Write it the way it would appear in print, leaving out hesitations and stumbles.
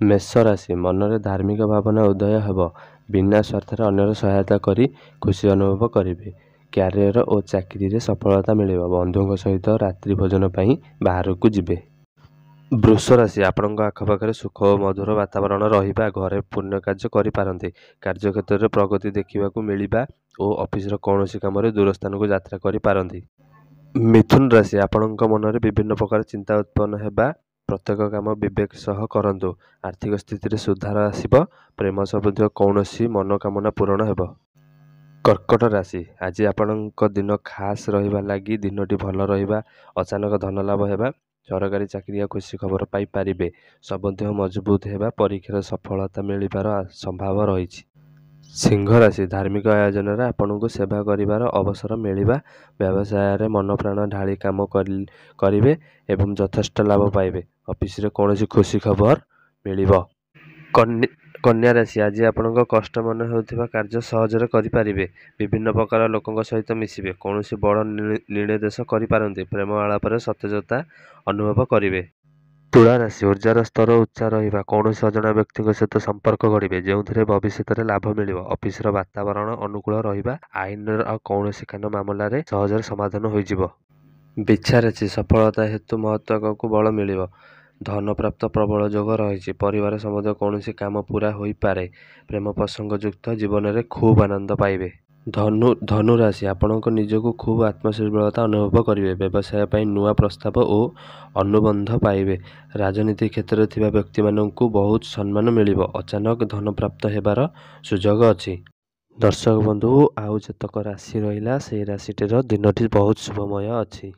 मेष राशि मनरे धार्मिक भावना उदय हेब। बिना स्वार्थरे अन्यर सहायता करी खुशी अनुभव करेंगे। क्यारियर और चाकरी रे सफलता मिले। बंधुओं सहित रात्रि भोजन पर बाहर को जिबे। वृष राशि आपण आखपाखे सुख और मधुर वातावरण रहा। घरे पुण्य कार्य करें। कार्यक्षेत्र में प्रगति देखा मिलवा और ऑफिस कौन कम दूर स्थान को यात्रा करें। मिथुन राशि आपण मन में विभिन्न प्रकार चिंता उत्पन्न होगा। प्रत्येक काम विवेक सह करंतु। आर्थिक स्थिति रे सुधार आसिब। प्रेम संबंधी कौन मनोकामना पूरण हेब। कर्कट राशि आज आपण दिन खास रहा लगी दिनटी भल रहा। अचानक धन लाभ होगा। सरकारी चाकरी खुशी खबर पाई पारिबे। संबंधी मजबूत होगा। परीक्षार सफलता मिलबार संभाव रही। सिंह राशि धार्मिक आयोजन आपण को सेवा करिवार अवसर मिलवा। व्यवसाय रे मन प्राण ढाली काम करेंगे एवं यथेष्ट लाभ पाइबे। ऑफिस रे कौन खुशी खबर मिलिबो। कन्या राशि आज आपण कष्ट मन होता कार्य सहजरे करें। विभिन्न प्रकार लोकों सहित मिसिबे। कौन बड़ निर्णय करें। प्रेम आलाप सतेजता अनुभव करेंगे। तुला राशि ऊर्जार स्तर उच्चा रहा। कौन अजणा व्यक्ति सहित संपर्क गढ़े जो भविष्य में लाभ मिल। ऑफिस वातावरण अनुकूल रहा। आईन कौन कान मामलें सहजरे समाधान हो। बिछा राशि सफलता हेतु महत्व को बल मिल। धन प्राप्त प्रबल जोग रही। परिवार सम्बन्ध कौन काम पूरा हो पारे। प्रेम प्रसंग युक्त जीवन में खूब आनंद पाइबे। धनु राशि आपण निजको खूब आत्मनिर्भरता अनुभव करेंगे। व्यवसाय पर नुआ प्रस्ताव और अनुबंध पाइबे। राजनीति क्षेत्र में थिबा व्यक्ति माननकु बहुत सम्मान मिल। अचानक धन प्राप्त होबार सुजोग अच्छी। दर्शक बंधु आउ जतक राशि रहा से राशिटर दिनटी बहुत शुभमय अच्छी।